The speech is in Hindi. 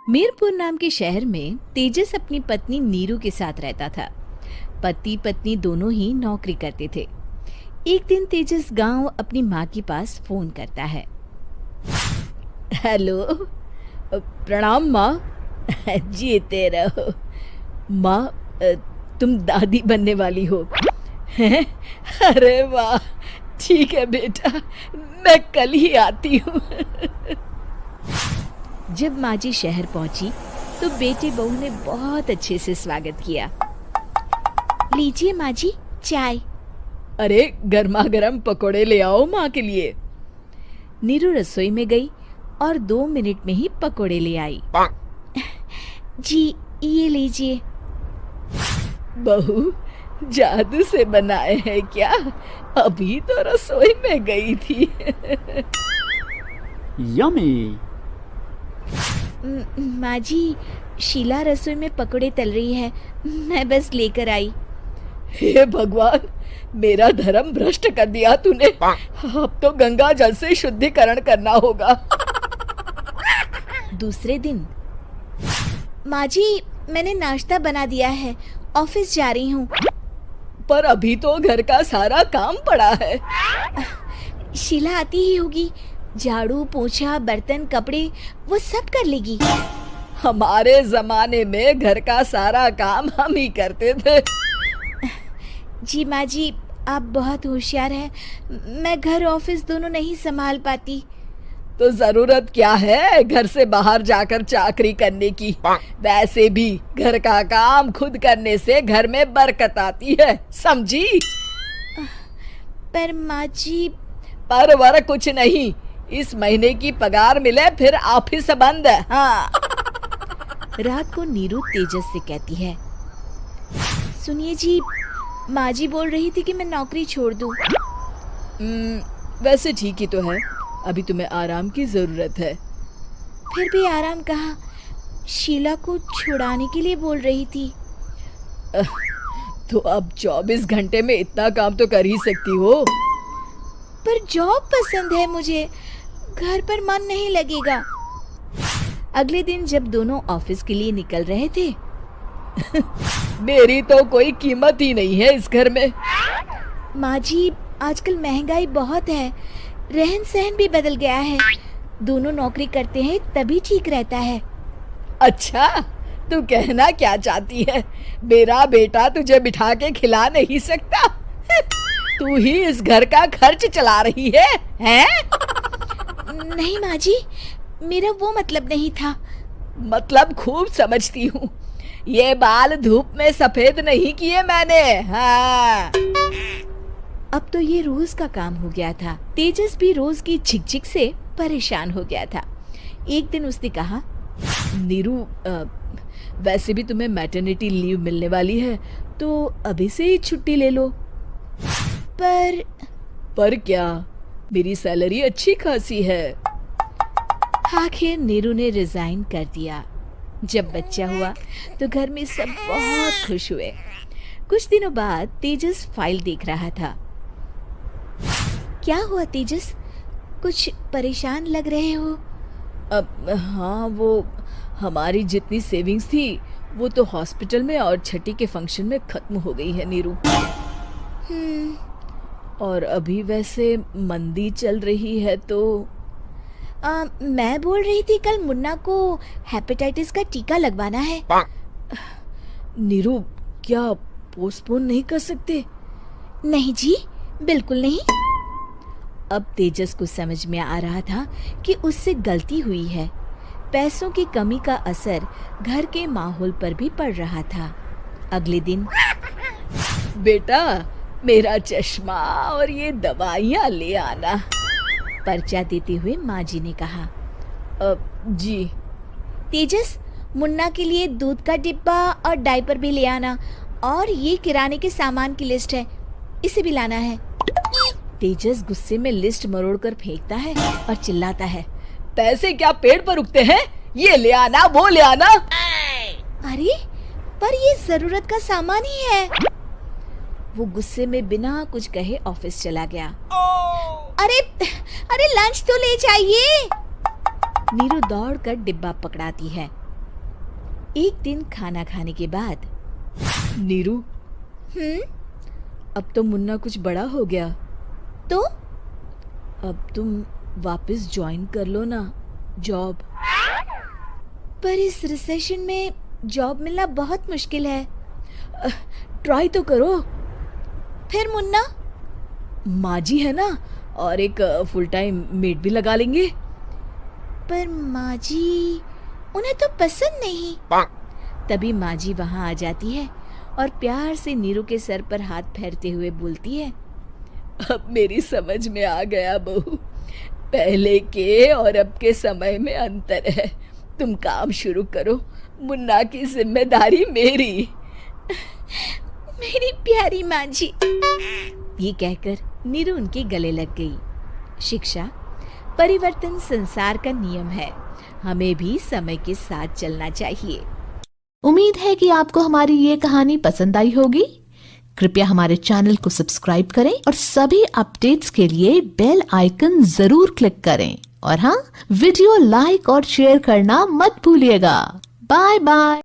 मीरपुर नाम के शहर में तेजस अपनी पत्नी नीरू के साथ रहता था। पति पत्नी दोनों ही नौकरी करते थे। एक दिन तेजस गांव अपनी माँ के पास फोन करता है। हेलो, प्रणाम माँ। जीते रहो माँ, तुम दादी बनने वाली हो हैं? अरे वाह, ठीक है बेटा, मैं कल ही आती हूँ। जब माँ जी शहर पहुंची तो बेटे बहू ने बहुत अच्छे से स्वागत किया। लीजिए माँ जी, चाय। अरे गर्मा गर्म पकोड़े ले आओ माँ के लिए। नीरू रसोई में गई और 2 मिनट में ही पकोड़े ले आई। जी ये लीजिए। बहू, जादू से बनाए हैं क्या? अभी तो रसोई में गई थी। यम्मी। माँ जी, शीला रसोई में पकोड़े तल रही है, मैं बस लेकर आई। हे भगवान, मेरा धर्म भ्रष्ट कर दिया तूने। अब तो गंगा जल से शुद्धिकरण करना होगा। दूसरे दिन, माँ जी मैंने नाश्ता बना दिया है, ऑफिस जा रही हूँ। पर अभी तो घर का सारा काम पड़ा है। शीला आती ही होगी, झाड़ू पोछा बर्तन कपड़े वो सब कर लेगी। हमारे जमाने में घर का सारा काम हम ही करते थे। जी माँ जी, आप बहुत होशियार हैं, मैं घर ऑफिस दोनों नहीं संभाल पाती। तो जरूरत क्या है घर से बाहर जाकर चाकरी करने की? वैसे भी घर का काम खुद करने से घर में बरकत आती है, समझी? पर माँ जी। पर वर कुछ नहीं, इस महीने की पगार मिले फिर ऑफिस बंद है। हाँ। रात को नीरू तेजस से कहती है, सुनिए जी, माँ जी बोल रही थी कि मैं नौकरी छोड़ दूं। वैसे ठीक ही तो है, अभी तुम्हें आराम की जरूरत है। फिर भी आराम कहाँ, शीला को छुड़ाने के लिए बोल रही थी। तो अब 24 घंटे में इतना काम तो कर ही सकती हो। पर जॉब पसंद है मुझे, घर पर मन नहीं लगेगा। अगले दिन जब दोनों ऑफिस के लिए निकल रहे थे, मेरी तो कोई कीमत ही नहीं है इस घर में। माँ जी, आजकल महंगाई बहुत है, रहन सहन भी बदल गया है, दोनों नौकरी करते हैं तभी ठीक रहता है। अच्छा, तू कहना क्या चाहती है? मेरा बेटा तुझे बिठा के खिला नहीं सकता? तू ही इस घर का खर्च चला रही है, हैं? नहीं माँ जी, मेरा वो मतलब नहीं था। मतलब खूब समझती हूँ, ये बाल धूप में सफेद नहीं किए मैंने। हाँ। अब तो ये रोज का काम हो गया था। तेजस भी रोज की झिकझिक से परेशान हो गया था। एक दिन उसने कहा, नीरू, वैसे भी तुम्हें मैटरनिटी लीव मिलने वाली है, तो अभी से ही छुट्टी ले लो। पर क्या, मेरी सैलरी अच्छी खासी है। आखिर नीरू ने रिजाइन कर दिया। जब बच्चा हुआ तो घर में सब बहुत खुश हुए। कुछ दिनों बाद तेजस फाइल देख रहा था। क्या हुआ तेजस, कुछ परेशान लग रहे हो? हाँ, वो हमारी जितनी सेविंग्स थी वो तो हॉस्पिटल में और छठी के फंक्शन में खत्म हो गई है नीरू। और अभी वैसे मंदी चल रही है तो मैं बोल रही थी कल मुन्ना को हेपेटाइटिस का टीका लगवाना है। नीरू, क्या पोस्टपोन नहीं कर सकते? नहीं जी, बिल्कुल नहीं। अब तेजस को समझ में आ रहा था कि उससे गलती हुई है। पैसों की कमी का असर घर के माहौल पर भी पड़ रहा था। अगले दिन, बेटा मेरा चश्मा और ये दवाइयाँ ले आना, पर्चा देते हुए माँ जी ने कहा। जी। तेजस, मुन्ना के लिए दूध का डिब्बा और डायपर भी ले आना, और ये किराने के सामान की लिस्ट है, इसे भी लाना है। तेजस गुस्से में लिस्ट मरोड़कर फेंकता है और चिल्लाता है, पैसे क्या पेड़ पर उगते हैं? ये ले आना, वो ले आना। अरे पर ये जरूरत का सामान ही है। वो गुस्से में बिना कुछ कहे ऑफिस चला गया। अरे लंच तो ले जाइए। नीरू दौड़कर डिब्बा पकड़ाती है। एक दिन खाना खाने के बाद, नीरू, अब तो मुन्ना कुछ बड़ा हो गया, तो अब तुम वापस ज्वाइन कर लो ना जॉब। पर इस रिसेशन में जॉब मिलना बहुत मुश्किल है। ट्राई तो करो। फिर मुन्ना? माँ जी है ना, और एक फुल टाइम मेड भी लगा लेंगे। पर माँ जी, उन्हें तो पसंद नहीं। तभी माँ जी वहाँ आ जाती है और प्यार से नीरू के सर पर हाथ फेरते हुए बोलती है, अब मेरी समझ में आ गया बहू, पहले के और अब के समय में अंतर है। तुम काम शुरू करो, मुन्ना की जिम्मेदारी मेरी। मेरी प्यारी माँ जी। ये कहकर नीरू उनके गले लग गई। शिक्षा, परिवर्तन संसार का नियम है, हमें भी समय के साथ चलना चाहिए। उम्मीद है कि आपको हमारी ये कहानी पसंद आई होगी। कृपया हमारे चैनल को सब्सक्राइब करें और सभी अपडेट्स के लिए बेल आइकन जरूर क्लिक करें। और हाँ, वीडियो लाइक और शेयर करना मत भूलिएगा। Bye bye.